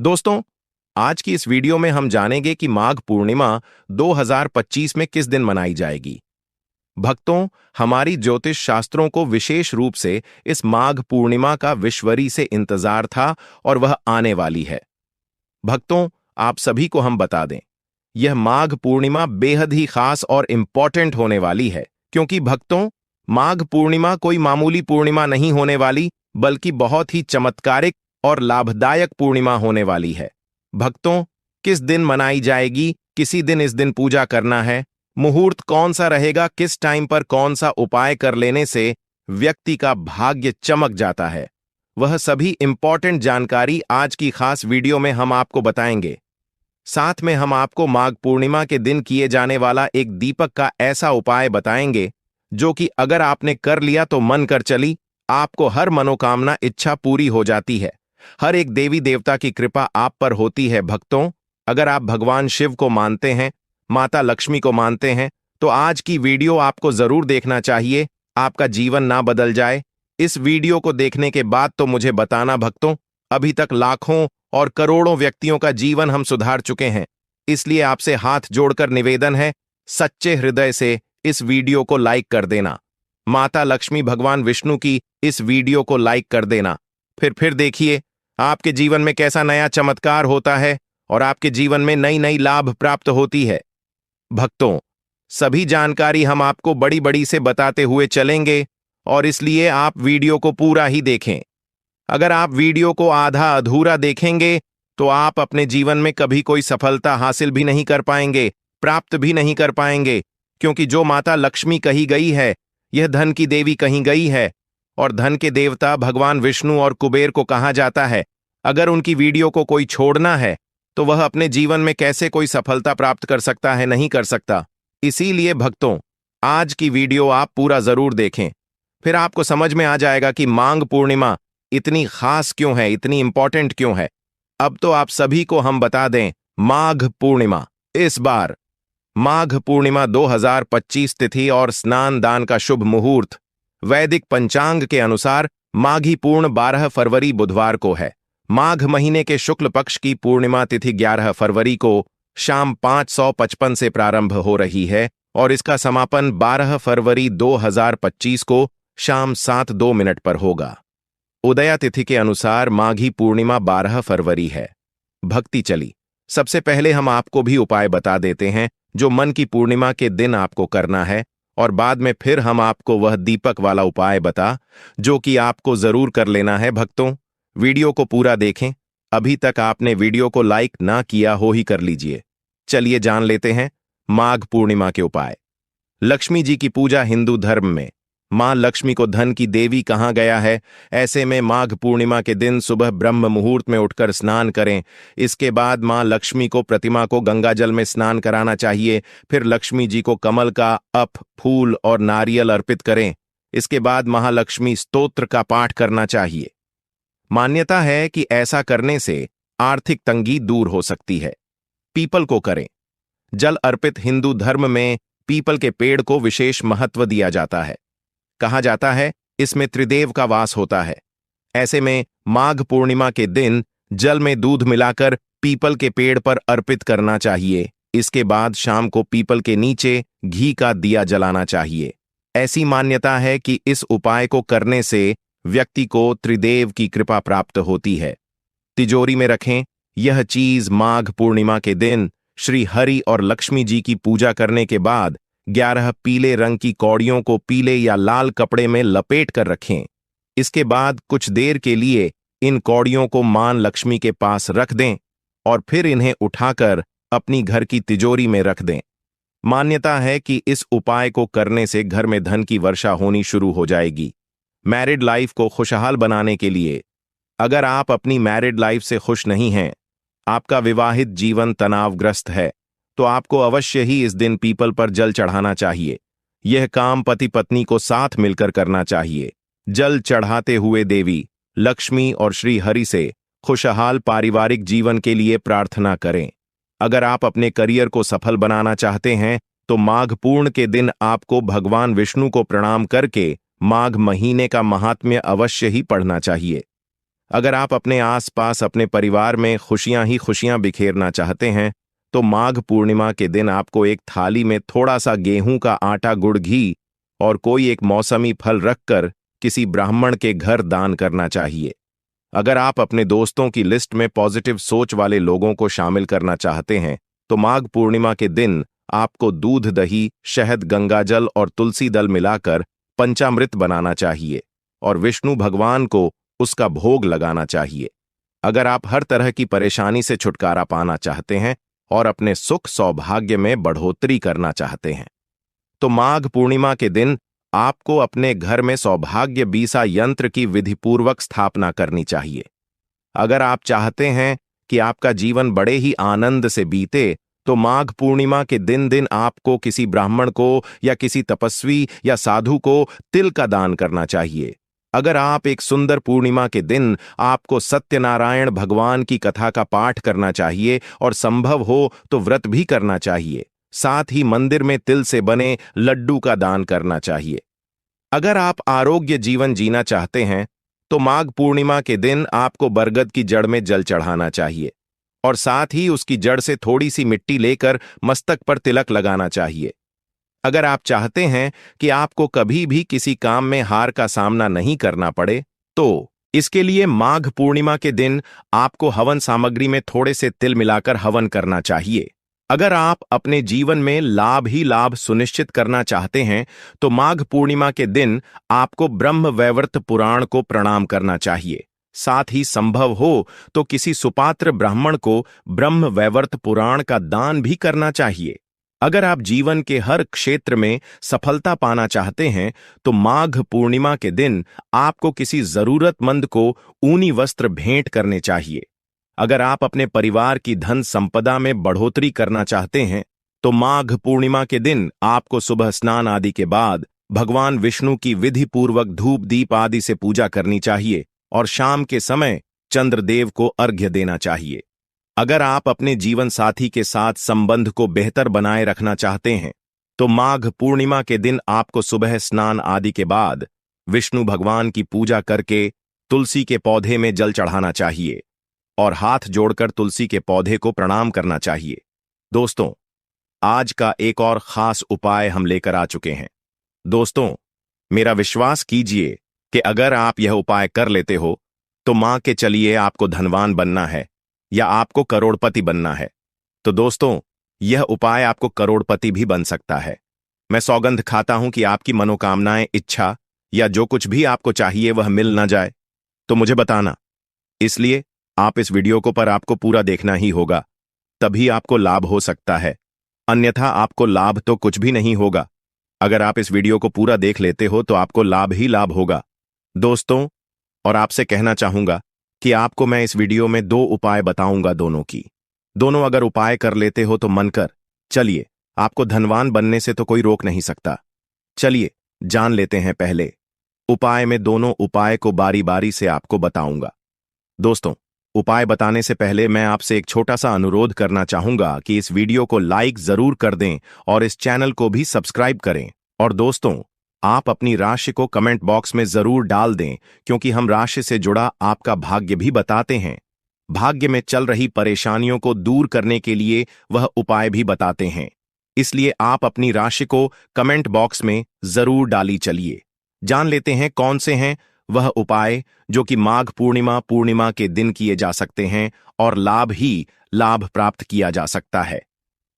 दोस्तों, आज की इस वीडियो में हम जानेंगे कि माघ पूर्णिमा 2025 में किस दिन मनाई जाएगी। भक्तों, हमारी ज्योतिष शास्त्रों को विशेष रूप से इस माघ पूर्णिमा का विश्वरी से इंतजार था और वह आने वाली है। भक्तों, आप सभी को हम बता दें, यह माघ पूर्णिमा बेहद ही खास और इंपॉर्टेंट होने वाली है, क्योंकि भक्तों, माघ पूर्णिमा कोई मामूली पूर्णिमा नहीं होने वाली, बल्कि बहुत ही चमत्कारिक और लाभदायक पूर्णिमा होने वाली है। भक्तों, किस दिन मनाई जाएगी, किसी दिन इस दिन पूजा करना है, मुहूर्त कौन सा रहेगा, किस टाइम पर कौन सा उपाय कर लेने से व्यक्ति का भाग्य चमक जाता है, वह सभी इंपॉर्टेंट जानकारी आज की खास वीडियो में हम आपको बताएंगे। साथ में हम आपको माघ पूर्णिमा के दिन किए जाने वाला एक दीपक का ऐसा उपाय बताएंगे जो कि अगर आपने कर लिया तो मन कर चली, आपको हर मनोकामना इच्छा पूरी हो जाती है। हर एक देवी देवता की कृपा आप पर होती है। भक्तों, अगर आप भगवान शिव को मानते हैं, माता लक्ष्मी को मानते हैं, तो आज की वीडियो आपको जरूर देखना चाहिए, आपका जीवन ना बदल जाए। इस वीडियो को देखने के बाद तो मुझे बताना भक्तों, अभी तक लाखों और करोड़ों व्यक्तियों का जीवन हम सुधार चुके हैं। इसलिए आपसे हाथ जोड़कर निवेदन है, सच्चे हृदय से इस वीडियो को लाइक कर देना। माता लक्ष्मी भगवान विष्णु की इस वीडियो को लाइक कर देना। फिर देखिए आपके जीवन में कैसा नया चमत्कार होता है और आपके जीवन में नई नई लाभ प्राप्त होती है। भक्तों, सभी जानकारी हम आपको बड़ी बड़ी से बताते हुए चलेंगे और इसलिए आप वीडियो को पूरा ही देखें। अगर आप वीडियो को आधा अधूरा देखेंगे तो आप अपने जीवन में कभी कोई सफलता हासिल भी नहीं कर पाएंगे, प्राप्त भी नहीं कर पाएंगे, क्योंकि जो माता लक्ष्मी कही गई है, यह धन की देवी कही गई है और धन के देवता भगवान विष्णु और कुबेर को कहा जाता है। अगर उनकी वीडियो को कोई छोड़ना है तो वह अपने जीवन में कैसे कोई सफलता प्राप्त कर सकता है, नहीं कर सकता। इसीलिए भक्तों, आज की वीडियो आप पूरा जरूर देखें, फिर आपको समझ में आ जाएगा कि माघ पूर्णिमा इतनी खास क्यों है, इतनी इंपॉर्टेंट क्यों है। अब तो आप सभी को हम बता दें, माघ पूर्णिमा इस बार माघ पूर्णिमा 2025 तिथि और स्नान दान का शुभ मुहूर्त वैदिक पंचांग के अनुसार माघी पूर्ण 12 फरवरी बुधवार को है। माघ महीने के शुक्ल पक्ष की पूर्णिमा तिथि 11 फरवरी को शाम 5:55 से प्रारंभ हो रही है और इसका समापन 12 फरवरी 2025 को शाम 7:02 पर होगा। उदया तिथि के अनुसार माघी पूर्णिमा 12 फरवरी है। भक्ति चली, सबसे पहले हम आपको भी उपाय बता देते हैं जो मन की पूर्णिमा के दिन आपको करना है, और बाद में फिर हम आपको वह दीपक वाला उपाय बता जो कि आपको जरूर कर लेना है। भक्तों, वीडियो को पूरा देखें। अभी तक आपने वीडियो को लाइक ना किया हो ही कर लीजिए। चलिए जान लेते हैं माघ पूर्णिमा के उपाय। लक्ष्मी जी की पूजा हिंदू धर्म में मां लक्ष्मी को धन की देवी कहा गया है। ऐसे में माघ पूर्णिमा के दिन सुबह ब्रह्म मुहूर्त में उठकर स्नान करें। इसके बाद मां लक्ष्मी को प्रतिमा को गंगा जल में स्नान कराना चाहिए। फिर लक्ष्मी जी को कमल का फूल और नारियल अर्पित करें। इसके बाद महालक्ष्मी स्तोत्र का पाठ करना चाहिए। मान्यता है कि ऐसा करने से आर्थिक तंगी दूर हो सकती है। पीपल को करें। जल अर्पित हिंदू धर्म में पीपल के पेड़ को विशेष महत्व दिया जाता है। कहा जाता है इसमें त्रिदेव का वास होता है। ऐसे में माघ पूर्णिमा के दिन जल में दूध मिलाकर पीपल के पेड़ पर अर्पित करना चाहिए। इसके बाद शाम को पीपल के नीचे घी का दिया जलाना चाहिए। ऐसी मान्यता है कि इस उपाय को करने से व्यक्ति को त्रिदेव की कृपा प्राप्त होती है। तिजोरी में रखें। यह चीज माघ पूर्णिमा के दिन श्री हरि और लक्ष्मी जी की पूजा करने के बाद 11 पीले रंग की कौड़ियों को पीले या लाल कपड़े में लपेट कर रखें। इसके बाद कुछ देर के लिए इन कौड़ियों को मां लक्ष्मी के पास रख दें और फिर इन्हें उठाकर अपनी घर की तिजोरी में रख दें। मान्यता है कि इस उपाय को करने से घर में धन की वर्षा होनी शुरू हो जाएगी। मैरिड लाइफ को खुशहाल बनाने के लिए, अगर आप अपनी मैरिड लाइफ से खुश नहीं हैं, आपका विवाहित जीवन तनावग्रस्त है, तो आपको अवश्य ही इस दिन पीपल पर जल चढ़ाना चाहिए। यह काम पति पत्नी को साथ मिलकर करना चाहिए। जल चढ़ाते हुए देवी लक्ष्मी और श्री हरि से खुशहाल पारिवारिक जीवन के लिए प्रार्थना करें। अगर आप अपने करियर को सफल बनाना चाहते हैं तो माघ पूर्ण के दिन आपको भगवान विष्णु को प्रणाम करके माघ महीने का महात्म्य अवश्य ही पढ़ना चाहिए। अगर आप अपने आसपास अपने परिवार में खुशियां ही खुशियां बिखेरना चाहते हैं तो माघ पूर्णिमा के दिन आपको एक थाली में थोड़ा सा गेहूं का आटा, गुड़, घी और कोई एक मौसमी फल रखकर किसी ब्राह्मण के घर दान करना चाहिए। अगर आप अपने दोस्तों की लिस्ट में पॉजिटिव सोच वाले लोगों को शामिल करना चाहते हैं तो माघ पूर्णिमा के दिन आपको दूध, दही, शहद, गंगाजल और तुलसी दल मिलाकर पंचामृत बनाना चाहिए और विष्णु भगवान को उसका भोग लगाना चाहिए। अगर आप हर तरह की परेशानी से छुटकारा पाना चाहते हैं और अपने सुख सौभाग्य में बढ़ोतरी करना चाहते हैं तो माघ पूर्णिमा के दिन आपको अपने घर में सौभाग्य बीसा यंत्र की विधिपूर्वक स्थापना करनी चाहिए। अगर आप चाहते हैं कि आपका जीवन बड़े ही आनंद से बीते तो माघ पूर्णिमा के दिन आपको किसी ब्राह्मण को या किसी तपस्वी या साधु को तिल का दान करना चाहिए। अगर आप एक सुंदर पूर्णिमा के दिन आपको सत्यनारायण भगवान की कथा का पाठ करना चाहिए और संभव हो तो व्रत भी करना चाहिए। साथ ही मंदिर में तिल से बने लड्डू का दान करना चाहिए। अगर आप आरोग्य जीवन जीना चाहते हैं तो माघ पूर्णिमा के दिन आपको बरगद की जड़ में जल चढ़ाना चाहिए और साथ ही उसकी जड़ से थोड़ी सी मिट्टी लेकर मस्तक पर तिलक लगाना चाहिए। अगर आप चाहते हैं कि आपको कभी भी किसी काम में हार का सामना नहीं करना पड़े तो इसके लिए माघ पूर्णिमा के दिन आपको हवन सामग्री में थोड़े से तिल मिलाकर हवन करना चाहिए। अगर आप अपने जीवन में लाभ ही लाभ सुनिश्चित करना चाहते हैं तो माघ पूर्णिमा के दिन आपको ब्रह्म वैवर्त पुराण को प्रणाम करना चाहिए। साथ ही संभव हो तो किसी सुपात्र ब्राह्मण को ब्रह्म वैवर्त पुराण का दान भी करना चाहिए। अगर आप जीवन के हर क्षेत्र में सफलता पाना चाहते हैं तो माघ पूर्णिमा के दिन आपको किसी जरूरतमंद को ऊनी वस्त्र भेंट करने चाहिए। अगर आप अपने परिवार की धन संपदा में बढ़ोतरी करना चाहते हैं तो माघ पूर्णिमा के दिन आपको सुबह स्नान आदि के बाद भगवान विष्णु की विधि पूर्वक धूप दीप आदि से पूजा करनी चाहिए और शाम के समय चंद्रदेव को अर्घ्य देना चाहिए। अगर आप अपने जीवन साथी के साथ संबंध को बेहतर बनाए रखना चाहते हैं तो माघ पूर्णिमा के दिन आपको सुबह स्नान आदि के बाद विष्णु भगवान की पूजा करके तुलसी के पौधे में जल चढ़ाना चाहिए और हाथ जोड़कर तुलसी के पौधे को प्रणाम करना चाहिए। दोस्तों, आज का एक और खास उपाय हम लेकर आ चुके हैं। दोस्तों, मेरा विश्वास कीजिए कि अगर आप यह उपाय कर लेते हो तो मान के चलिए आपको धनवान बनना है या आपको करोड़पति बनना है तो दोस्तों, यह उपाय आपको करोड़पति भी बन सकता है। मैं सौगंध खाता हूं कि आपकी मनोकामनाएं, इच्छा या जो कुछ भी आपको चाहिए वह मिल ना जाए तो मुझे बताना। इसलिए आप इस वीडियो को पर आपको पूरा देखना ही होगा, तभी आपको लाभ हो सकता है, अन्यथा आपको लाभ तो कुछ भी नहीं होगा। अगर आप इस वीडियो को पूरा देख लेते हो तो आपको लाभ ही लाभ होगा। दोस्तों, और आपसे कहना चाहूंगा कि आपको मैं इस वीडियो में 2 उपाय बताऊंगा, दोनों अगर उपाय कर लेते हो तो मन कर चलिए, आपको धनवान बनने से तो कोई रोक नहीं सकता। चलिए जान लेते हैं पहले उपाय में। दोनों उपाय को बारी बारी से आपको बताऊंगा। दोस्तों, उपाय बताने से पहले मैं आपसे एक छोटा सा अनुरोध करना चाहूंगा कि इस वीडियो को लाइक जरूर कर दें और इस चैनल को भी सब्सक्राइब करें। और दोस्तों, आप अपनी राशि को कमेंट बॉक्स में जरूर डाल दें क्योंकि हम राशि से जुड़ा आपका भाग्य भी बताते हैं। भाग्य में चल रही परेशानियों को दूर करने के लिए वह उपाय भी बताते हैं, इसलिए आप अपनी राशि को कमेंट बॉक्स में जरूर डाली। चलिए जान लेते हैं कौन से हैं वह उपाय जो कि माघ पूर्णिमा के दिन किए जा सकते हैं और लाभ ही लाभ प्राप्त किया जा सकता है।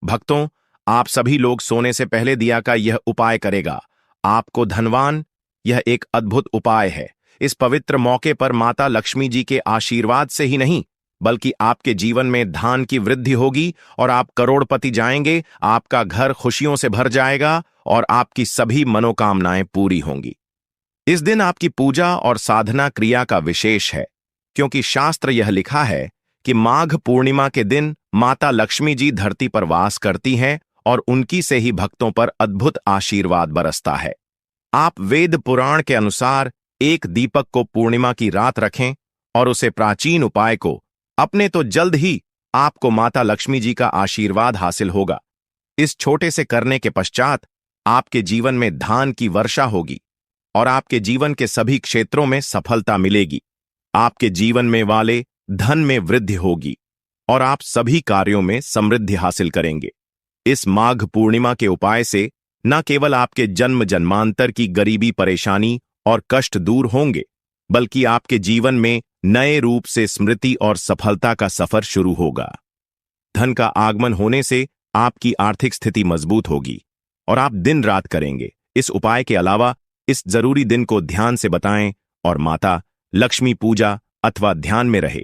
भक्तों, आप सभी लोग सोने से पहले दिया का यह उपाय करेगा आपको धनवान। यह एक अद्भुत उपाय है। इस पवित्र मौके पर माता लक्ष्मी जी के आशीर्वाद से ही नहीं बल्कि आपके जीवन में धन की वृद्धि होगी और आप करोड़पति जाएंगे। आपका घर खुशियों से भर जाएगा और आपकी सभी मनोकामनाएं पूरी होंगी। इस दिन आपकी पूजा और साधना क्रिया का विशेष है क्योंकि शास्त्र यह लिखा है कि माघ पूर्णिमा के दिन माता लक्ष्मी जी धरती पर वास करती हैं और उनकी से ही भक्तों पर अद्भुत आशीर्वाद बरसता है। आप वेद पुराण के अनुसार एक दीपक को पूर्णिमा की रात रखें और उसे प्राचीन उपाय को अपने तो जल्द ही आपको माता लक्ष्मी जी का आशीर्वाद हासिल होगा। इस छोटे से करने के पश्चात आपके जीवन में धन की वर्षा होगी और आपके जीवन के सभी क्षेत्रों में सफलता मिलेगी। आपके जीवन में वाले धन में वृद्धि होगी और आप सभी कार्यों में समृद्धि हासिल करेंगे। इस माघ पूर्णिमा के उपाय से न केवल आपके जन्म जन्मांतर की गरीबी, परेशानी और कष्ट दूर होंगे, बल्कि आपके जीवन में नए रूप से स्मृति और सफलता का सफर शुरू होगा। धन का आगमन होने से आपकी आर्थिक स्थिति मजबूत होगी और आप दिन रात करेंगे। इस उपाय के अलावा इस जरूरी दिन को ध्यान से बताएं और माता लक्ष्मी पूजा अथवा ध्यान में रहे।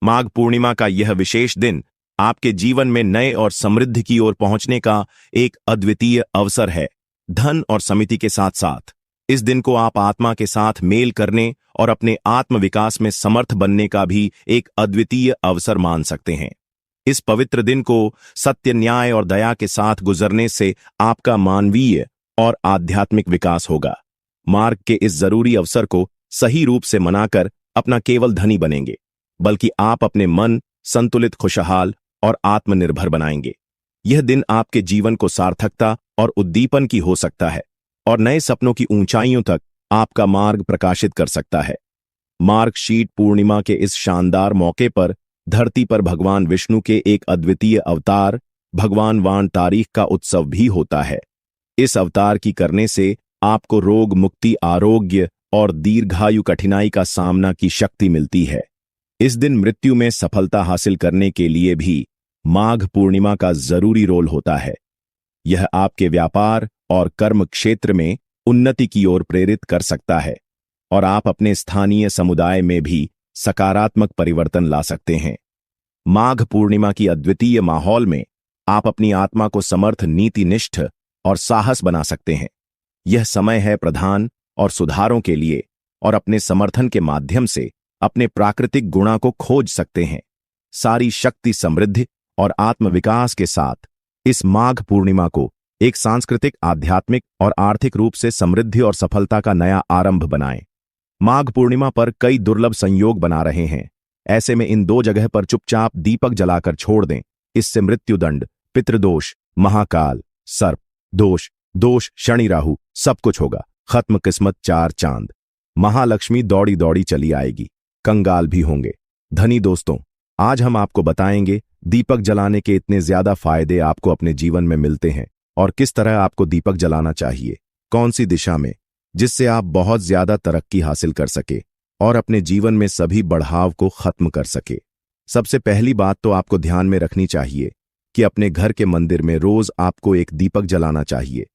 माघ पूर्णिमा का यह विशेष दिन आपके जीवन में नए और समृद्धि की ओर पहुंचने का एक अद्वितीय अवसर है। धन और समिति के साथ साथ इस दिन को आप आत्मा के साथ मेल करने और अपने आत्म विकास में समर्थ बनने का भी एक अद्वितीय अवसर मान सकते हैं। इस पवित्र दिन को सत्य, न्याय और दया के साथ गुजरने से आपका मानवीय और आध्यात्मिक विकास होगा। मार्ग के इस जरूरी अवसर को सही रूप से मनाकर अपना केवल धनी बनेंगे, बल्कि आप अपने मन संतुलित, खुशहाल और आत्मनिर्भर बनाएंगे। यह दिन आपके जीवन को सार्थकता और उद्दीपन की हो सकता है और नए सपनों की ऊंचाइयों तक आपका मार्ग प्रकाशित कर सकता है। मार्गशीर पूर्णिमा के इस शानदार मौके पर धरती पर भगवान विष्णु के एक अद्वितीय अवतार भगवान वाण तारीख का उत्सव भी होता है। इस अवतार की करने से आपको रोग मुक्ति, आरोग्य और दीर्घायु कठिनाई का सामना की शक्ति मिलती है। इस दिन मृत्यु में सफलता हासिल करने के लिए भी माघ पूर्णिमा का जरूरी रोल होता है। यह आपके व्यापार और कर्म क्षेत्र में उन्नति की ओर प्रेरित कर सकता है और आप अपने स्थानीय समुदाय में भी सकारात्मक परिवर्तन ला सकते हैं। माघ पूर्णिमा की अद्वितीय माहौल में आप अपनी आत्मा को समर्थ, नीतिनिष्ठ और साहस बना सकते हैं। यह समय है प्रधान और सुधारों के लिए और अपने समर्थन के माध्यम से अपने प्राकृतिक गुणा को खोज सकते हैं। सारी शक्ति, समृद्धि और आत्मविकास के साथ इस माघ पूर्णिमा को एक सांस्कृतिक, आध्यात्मिक और आर्थिक रूप से समृद्धि और सफलता का नया आरंभ बनाएं। माघ पूर्णिमा पर कई दुर्लभ संयोग बना रहे हैं। ऐसे में इन 2 जगह पर चुपचाप दीपक जलाकर छोड़ दें। इससे मृत्युदंड, पितृदोष, महाकाल, सर्प दोष, शनि राहु सब कुछ होगा खत्म। किस्मत 4 चांद। महालक्ष्मी दौड़ी दौड़ी चली आएगी, कंगाल भी होंगे। धनी दोस्तों, आज हम आपको बताएंगे दीपक जलाने के इतने ज्यादा फायदे आपको अपने जीवन में मिलते हैं और किस तरह आपको दीपक जलाना चाहिए, कौन सी दिशा में, जिससे आप बहुत ज्यादा तरक्की हासिल कर सके और अपने जीवन में सभी बढ़ाव को खत्म कर सके। सबसे पहली बात तो आपको ध्यान में रखनी चाहिए कि अपने घर के मंदिर में रोज आपको एक दीपक जलाना चाहिए।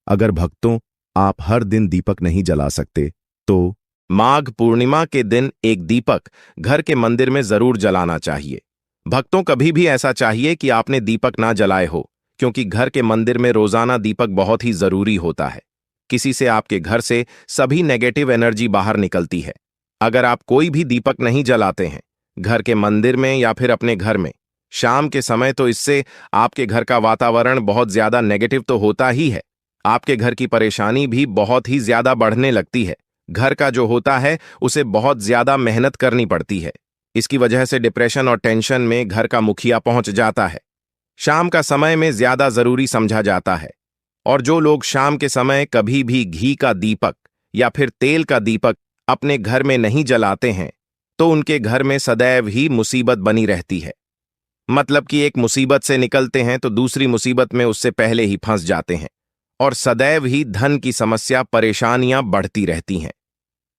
अगर भक्तों आप हर दिन दीपक नहीं जला सकते तो माघ पूर्णिमा के दिन एक दीपक घर के मंदिर में जरूर जलाना चाहिए। भक्तों, कभी भी ऐसा चाहिए कि आपने दीपक ना जलाए हो, क्योंकि घर के मंदिर में रोजाना दीपक बहुत ही जरूरी होता है। किसी से आपके घर से सभी नेगेटिव एनर्जी बाहर निकलती है। अगर आप कोई भी दीपक नहीं जलाते हैं घर के मंदिर में या फिर अपने घर में शाम के समय, तो इससे आपके घर का वातावरण बहुत ज्यादा नेगेटिव तो होता ही है, आपके घर की परेशानी भी बहुत ही ज्यादा बढ़ने लगती है। घर का जो होता है उसे बहुत ज्यादा मेहनत करनी पड़ती है। इसकी वजह से डिप्रेशन और टेंशन में घर का मुखिया पहुंच जाता है। शाम का समय में ज्यादा जरूरी समझा जाता है और जो लोग शाम के समय कभी भी घी का दीपक या फिर तेल का दीपक अपने घर में नहीं जलाते हैं तो उनके घर में सदैव ही मुसीबत बनी रहती है। मतलब कि एक मुसीबत से निकलते हैं तो दूसरी मुसीबत में उससे पहले ही फंस जाते हैं और सदैव ही धन की समस्या, परेशानियां बढ़ती रहती हैं।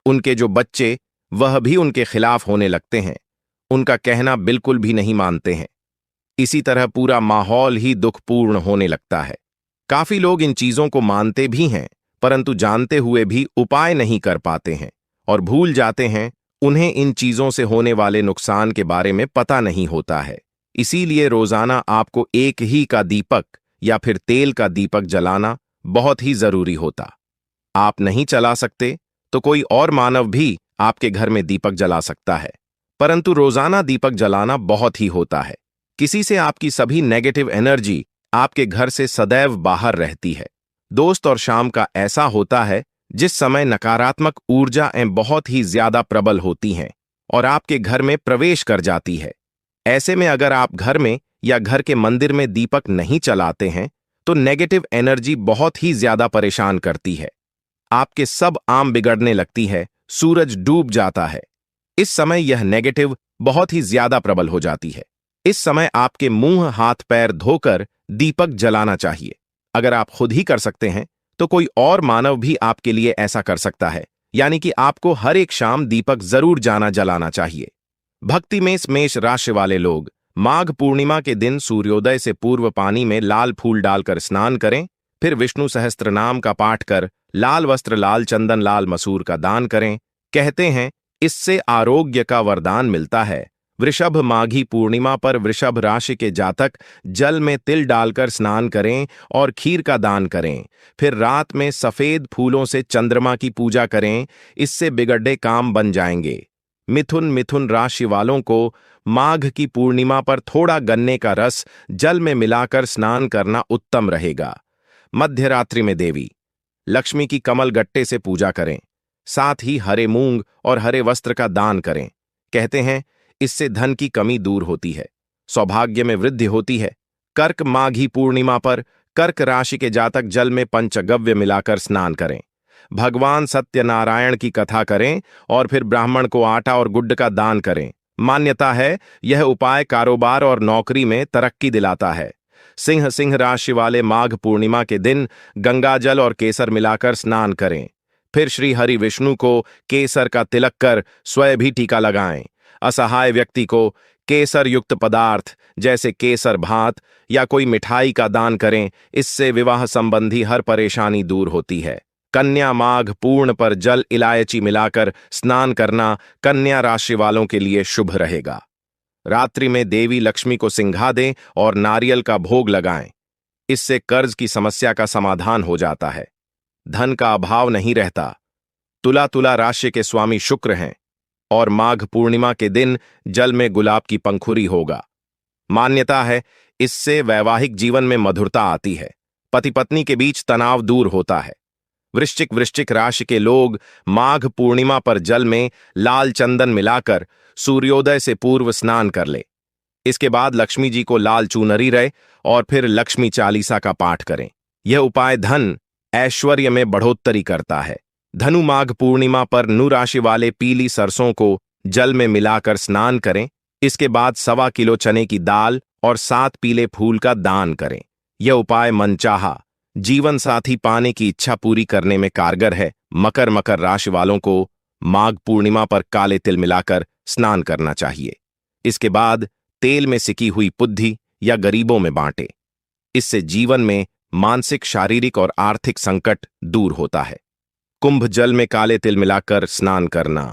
उनके जो बच्चे वह भी उनके खिलाफ होने लगते हैं, उनका कहना बिल्कुल भी नहीं मानते हैं। इसी तरह पूरा माहौल ही दुखपूर्ण होने लगता है। काफी लोग इन चीजों को मानते भी हैं, परंतु जानते हुए भी उपाय नहीं कर पाते हैं और भूल जाते हैं। उन्हें इन चीजों से होने वाले नुकसान के बारे में पता नहीं होता है। इसीलिए रोजाना आपको एक ही का दीपक या फिर तेल का दीपक जलाना बहुत ही जरूरी होता। आप नहीं चला सकते तो कोई और मानव भी आपके घर में दीपक जला सकता है, परंतु रोजाना दीपक जलाना बहुत ही होता है। किसी से आपकी सभी नेगेटिव एनर्जी आपके घर से सदैव बाहर रहती है। दोस्त, और शाम का ऐसा होता है जिस समय नकारात्मक ऊर्जाएं बहुत ही ज्यादा प्रबल होती हैं और आपके घर में प्रवेश कर जाती है। ऐसे में अगर आप घर में या घर के मंदिर में दीपक नहीं चलाते हैं तो नेगेटिव एनर्जी बहुत ही ज्यादा परेशान करती है। आपके सब आम बिगड़ने लगती है, सूरज डूब जाता है। इस समय यह नेगेटिव बहुत ही ज्यादा प्रबल हो जाती है। इस समय आपके मुंह हाथ पैर धोकर दीपक जलाना चाहिए। अगर आप खुद ही कर सकते हैं तो कोई और मानव भी आपके लिए ऐसा कर सकता है, यानी कि आपको हर एक शाम दीपक जरूर जलाना चाहिए। भक्ति में मेष राशि वाले लोग माघ पूर्णिमा के दिन सूर्योदय से पूर्व पानी में लाल फूल डालकर स्नान करें, फिर विष्णु सहस्त्र नाम का पाठ कर लाल वस्त्र, लाल चंदन, लाल मसूर का दान करें। कहते हैं इससे आरोग्य का वरदान मिलता है। वृषभ माघी पूर्णिमा पर वृषभ राशि के जातक जल में तिल डालकर स्नान करें और खीर का दान करें। फिर रात में सफेद फूलों से चंद्रमा की पूजा करें, इससे बिगड़े काम बन जाएंगे। मिथुन राशि वालों को माघ की पूर्णिमा पर थोड़ा गन्ने का रस जल में मिलाकर स्नान करना उत्तम रहेगा। मध्य रात्रि में देवी लक्ष्मी की कमल गट्टे से पूजा करें, साथ ही हरे मूंग और हरे वस्त्र का दान करें। कहते हैं इससे धन की कमी दूर होती है, सौभाग्य में वृद्धि होती है। कर्क माघी पूर्णिमा पर कर्क राशि के जातक जल में पंचगव्य मिलाकर स्नान करें, भगवान सत्यनारायण की कथा करें और फिर ब्राह्मण को आटा और गुड़ का दान करें। मान्यता है यह उपाय कारोबार और नौकरी में तरक्की दिलाता है। सिंह राशि वाले माघ पूर्णिमा के दिन गंगा जल और केसर मिलाकर स्नान करें, फिर श्री हरि विष्णु को केसर का तिलक कर स्वयं भी टीका लगाएं। असहाय व्यक्ति को केसर युक्त पदार्थ जैसे केसर भात या कोई मिठाई का दान करें, इससे विवाह संबंधी हर परेशानी दूर होती है। कन्या माघ पूर्ण पर जल इलायची मिलाकर स्नान करना कन्या राशि वालों के लिए शुभ रहेगा। रात्रि में देवी लक्ष्मी को सिंघा दें और नारियल का भोग लगाएं, इससे कर्ज की समस्या का समाधान हो जाता है, धन का अभाव नहीं रहता। तुला राशि के स्वामी शुक्र हैं और माघ पूर्णिमा के दिन जल में गुलाब की पंखुरी होगा। मान्यता है इससे वैवाहिक जीवन में मधुरता आती है, पति पत्नी के बीच तनाव दूर होता है। वृश्चिक राशि के लोग माघ पूर्णिमा पर जल में लाल चंदन मिलाकर सूर्योदय से पूर्व स्नान कर ले। इसके बाद लक्ष्मी जी को लाल चूनरी रहे और फिर लक्ष्मी चालीसा का पाठ करें। यह उपाय धन ऐश्वर्य में बढ़ोतरी करता है। धनु माघ पूर्णिमा पर नु राशि वाले पीली सरसों को जल में मिलाकर स्नान करें। इसके बाद 1.25 किलो चने की दाल और 7 पीले फूल का दान करें। यह उपाय मनचाहा जीवन साथी पाने की इच्छा पूरी करने में कारगर है। मकर राशि वालों को माघ पूर्णिमा पर काले तिल मिलाकर स्नान करना चाहिए। इसके बाद तेल में सिकी हुई पुद्धी या गरीबों में बांटे, इससे जीवन में मानसिक, शारीरिक और आर्थिक संकट दूर होता है। कुंभ जल में काले तिल मिलाकर स्नान करना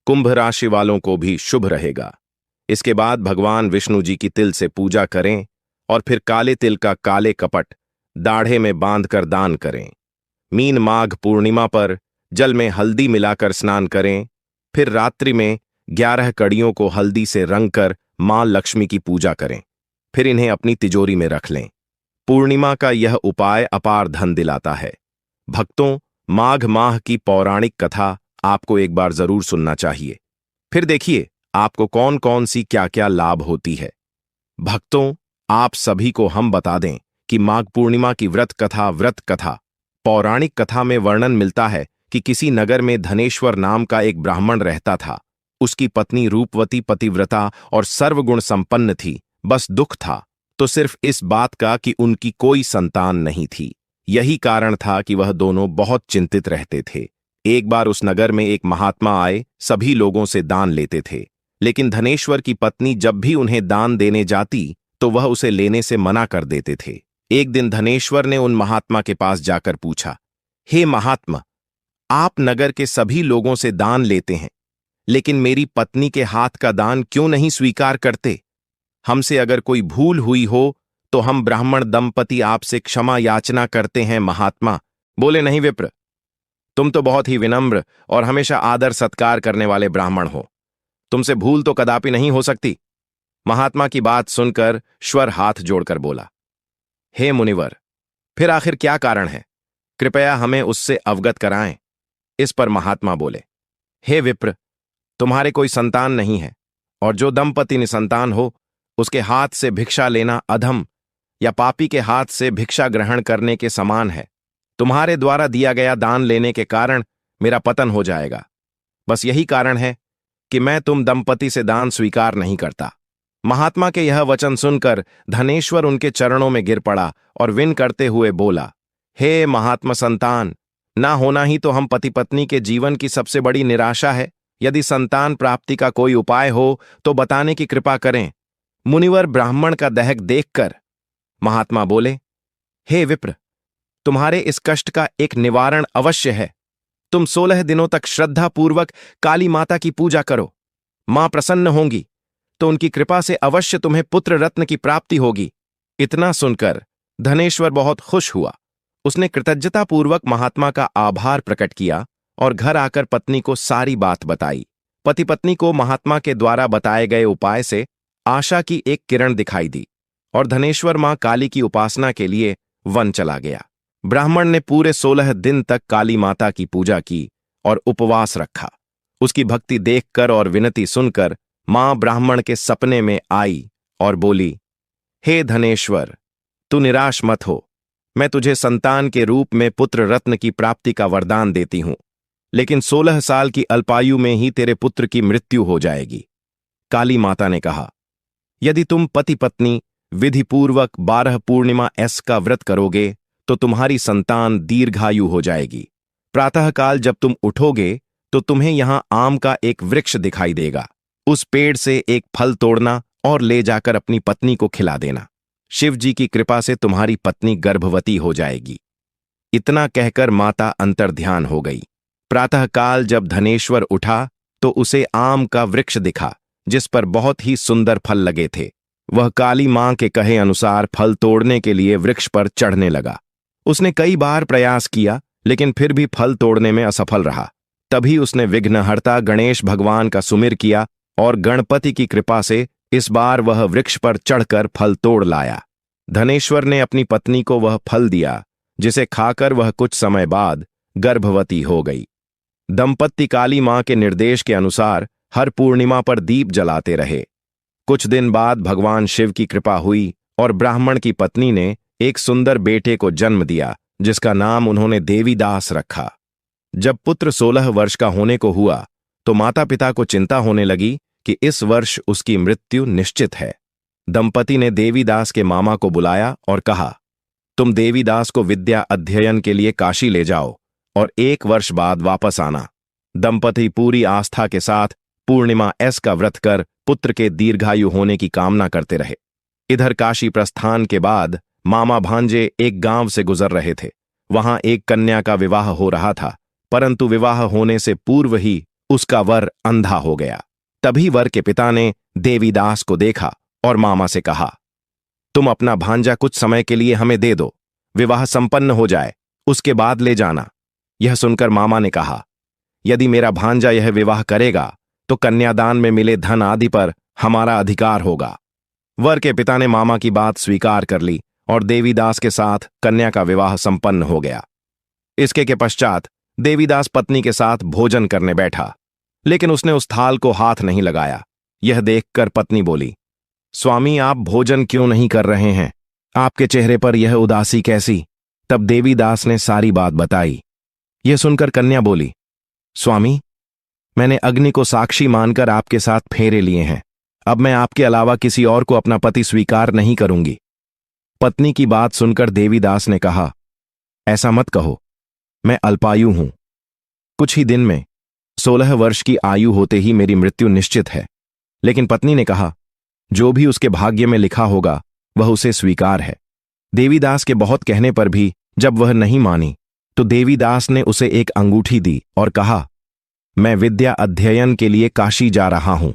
कुंभ राशि वालों को भी शुभ रहेगा। इसके बाद भगवान विष्णु जी की तिल से पूजा करें और फिर काले तिल का काले कपट दाढ़े में बांधकर दान करें। मीन माघ पूर्णिमा पर जल में हल्दी मिलाकर स्नान करें, फिर रात्रि में 11 कड़ियों को हल्दी से रंग कर मां लक्ष्मी की पूजा करें, फिर इन्हें अपनी तिजोरी में रख लें। पूर्णिमा का यह उपाय अपार धन दिलाता है। भक्तों, माघ माह की पौराणिक कथा आपको एक बार जरूर सुनना चाहिए, फिर देखिए आपको कौन कौन सी क्या क्या लाभ होती है। भक्तों, आप सभी को हम बता दें कि माघ पूर्णिमा की व्रत कथा पौराणिक कथा में वर्णन मिलता है कि किसी नगर में धनेश्वर नाम का एक ब्राह्मण रहता था। उसकी पत्नी रूपवती, पतिव्रता और सर्वगुण संपन्न थी। बस दुख था तो सिर्फ इस बात का कि उनकी कोई संतान नहीं थी। यही कारण था कि वह दोनों बहुत चिंतित रहते थे। एक बार उस नगर में एक महात्मा आए, सभी लोगों से दान लेते थे, लेकिन धनेश्वर की पत्नी जब भी उन्हें दान देने जाती तो वह उसे लेने से मना कर देते थे। एक दिन धनेश्वर ने उन महात्मा के पास जाकर पूछा, हे महात्मा, आप नगर के सभी लोगों से दान लेते हैं, लेकिन मेरी पत्नी के हाथ का दान क्यों नहीं स्वीकार करते? हमसे अगर कोई भूल हुई हो तो हम ब्राह्मण दंपति आपसे क्षमा याचना करते हैं। महात्मा बोले, नहीं विप्र, तुम तो बहुत ही विनम्र और हमेशा आदर सत्कार करने वाले ब्राह्मण हो, तुमसे भूल तो कदापि नहीं हो सकती। महात्मा की बात सुनकर श्वर हाथ जोड़कर बोला, हे मुनिवर, फिर आखिर क्या कारण है? कृपया हमें उससे अवगत कराएं। इस पर महात्मा बोले, हे विप्र, तुम्हारे कोई संतान नहीं है और जो दंपति निसंतान हो उसके हाथ से भिक्षा लेना अधम या पापी के हाथ से भिक्षा ग्रहण करने के समान है। तुम्हारे द्वारा दिया गया दान लेने के कारण मेरा पतन हो जाएगा। बस यही कारण है कि मैं तुम दंपति से दान स्वीकार नहीं करता। महात्मा के यह वचन सुनकर धनेश्वर उनके चरणों में गिर पड़ा और विन करते हुए बोला, हे महात्मा संतान, ना होना ही तो हम पति पत्नी के जीवन की सबसे बड़ी निराशा है। यदि संतान प्राप्ति का कोई उपाय हो तो बताने की कृपा करें। मुनिवर ब्राह्मण का दहक देखकर महात्मा बोले, हे विप्र, तुम्हारे इस कष्ट का एक निवारण अवश्य है। तुम 16 दिनों तक श्रद्धापूर्वक काली माता की पूजा करो। मां प्रसन्न होंगी तो उनकी कृपा से अवश्य तुम्हें पुत्र रत्न की प्राप्ति होगी। इतना सुनकर धनेश्वर बहुत खुश हुआ। उसने कृतज्ञतापूर्वक महात्मा का आभार प्रकट किया और घर आकर पत्नी को सारी बात बताई। पति पत्नी को महात्मा के द्वारा बताए गए उपाय से आशा की एक किरण दिखाई दी और धनेश्वर मां काली की उपासना के लिए वन चला गया। ब्राह्मण ने पूरे 16 दिन तक काली माता की पूजा की और उपवास रखा। उसकी भक्ति देखकर और विनती सुनकर मां ब्राह्मण के सपने में आई और बोली, हे धनेश्वर, तू निराश मत हो। मैं तुझे संतान के रूप में पुत्र रत्न की प्राप्ति का वरदान देती हूं, लेकिन 16 साल की अल्पायु में ही तेरे पुत्र की मृत्यु हो जाएगी। काली माता ने कहा, यदि तुम पति पत्नी विधिपूर्वक 12 पूर्णिमा एस का व्रत करोगे तो तुम्हारी संतान दीर्घायु हो जाएगी। प्रातःकाल जब तुम उठोगे तो तुम्हें यहां आम का एक वृक्ष दिखाई देगा। उस पेड़ से एक फल तोड़ना और ले जाकर अपनी पत्नी को खिला देना। शिव जी की कृपा से तुम्हारी पत्नी गर्भवती हो जाएगी। इतना कहकर माता अंतर्ध्यान हो गई। प्रातःकाल जब धनेश्वर उठा तो उसे आम का वृक्ष दिखा जिस पर बहुत ही सुंदर फल लगे थे। वह काली मां के कहे अनुसार फल तोड़ने के लिए वृक्ष पर चढ़ने लगा। उसने कई बार प्रयास किया लेकिन फिर भी फल तोड़ने में असफल रहा। तभी उसने विघ्नहर्ता गणेश भगवान का सुमिर किया और गणपति की कृपा से इस बार वह वृक्ष पर चढ़कर फल तोड़ लाया। धनेश्वर ने अपनी पत्नी को वह फल दिया जिसे खाकर वह कुछ समय बाद गर्भवती हो गई। दंपत्ति काली मां के निर्देश के अनुसार हर पूर्णिमा पर दीप जलाते रहे। कुछ दिन बाद भगवान शिव की कृपा हुई और ब्राह्मण की पत्नी ने एक सुंदर बेटे को जन्म दिया जिसका नाम उन्होंने देवीदास रखा। जब पुत्र 16 वर्ष का होने को हुआ तो माता पिता को चिंता होने लगी कि इस वर्ष उसकी मृत्यु निश्चित है। दंपति ने देवीदास के मामा को बुलाया और कहा, तुम देवीदास को विद्या अध्ययन के लिए काशी ले जाओ और 1 वर्ष बाद वापस आना। दंपति पूरी आस्था के साथ पूर्णिमा एस का व्रत कर पुत्र के दीर्घायु होने की कामना करते रहे। इधर काशी प्रस्थान के बाद मामा भांजे एक गांव से गुजर रहे थे। वहां एक कन्या का विवाह हो रहा था, परंतु विवाह होने से पूर्व ही उसका वर अंधा हो गया। तभी वर के पिता ने देवीदास को देखा और मामा से कहा, तुम अपना भांजा कुछ समय के लिए हमें दे दो, विवाह संपन्न हो जाए उसके बाद ले जाना। यह सुनकर मामा ने कहा, यदि मेरा भांजा यह विवाह करेगा तो कन्यादान में मिले धन आदि पर हमारा अधिकार होगा। वर के पिता ने मामा की बात स्वीकार कर ली और देवीदास के साथ कन्या का विवाह संपन्न हो गया। इसके के पश्चात देवीदास पत्नी के साथ भोजन करने बैठा, लेकिन उसने उस थाल को हाथ नहीं लगाया। यह देखकर पत्नी बोली, स्वामी, आप भोजन क्यों नहीं कर रहे हैं? आपके चेहरे पर यह उदासी कैसी? तब देवीदास ने सारी बात बताई। यह सुनकर कन्या बोली, स्वामी, मैंने अग्नि को साक्षी मानकर आपके साथ फेरे लिए हैं। अब मैं आपके अलावा किसी और को अपना पति स्वीकार नहीं करूंगी। पत्नी की बात सुनकर देवीदास ने कहा, ऐसा मत कहो, मैं अल्पायु हूं। कुछ ही दिन में 16 वर्ष की आयु होते ही मेरी मृत्यु निश्चित है। लेकिन पत्नी ने कहा, जो भी उसके भाग्य में लिखा होगा वह उसे स्वीकार है। देवीदास के बहुत कहने पर भी जब वह नहीं मानी तो देवीदास ने उसे एक अंगूठी दी और कहा, मैं विद्या अध्ययन के लिए काशी जा रहा हूं,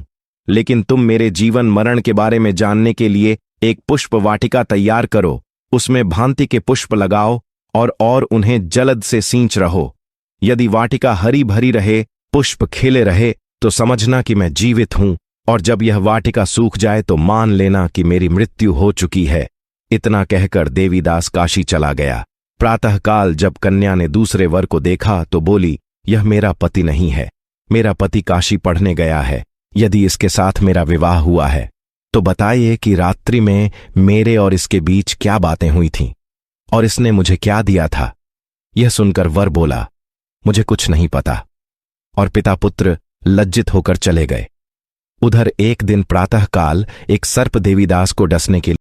लेकिन तुम मेरे जीवन मरण के बारे में जानने के लिए एक पुष्प वाटिका तैयार करो, उसमें भांति के पुष्प लगाओ और उन्हें जलद से सींच रहो। यदि वाटिका हरी भरी रहे, पुष्प खिले रहे तो समझना कि मैं जीवित हूं, और जब यह वाटिका सूख जाए तो मान लेना कि मेरी मृत्यु हो चुकी है। इतना कहकर देवीदास काशी चला गया। प्रातःकाल जब कन्या ने दूसरे वर को देखा तो बोली, यह मेरा पति नहीं है, मेरा पति काशी पढ़ने गया है। यदि इसके साथ मेरा विवाह हुआ है तो बताइए कि रात्रि में मेरे और इसके बीच क्या बातें हुई थीं और इसने मुझे क्या दिया था। यह सुनकर वर बोला, मुझे कुछ नहीं पता। और पिता पुत्र लज्जित होकर चले गए। उधर एक दिन प्रातःकाल एक सर्प देवीदास को डसने के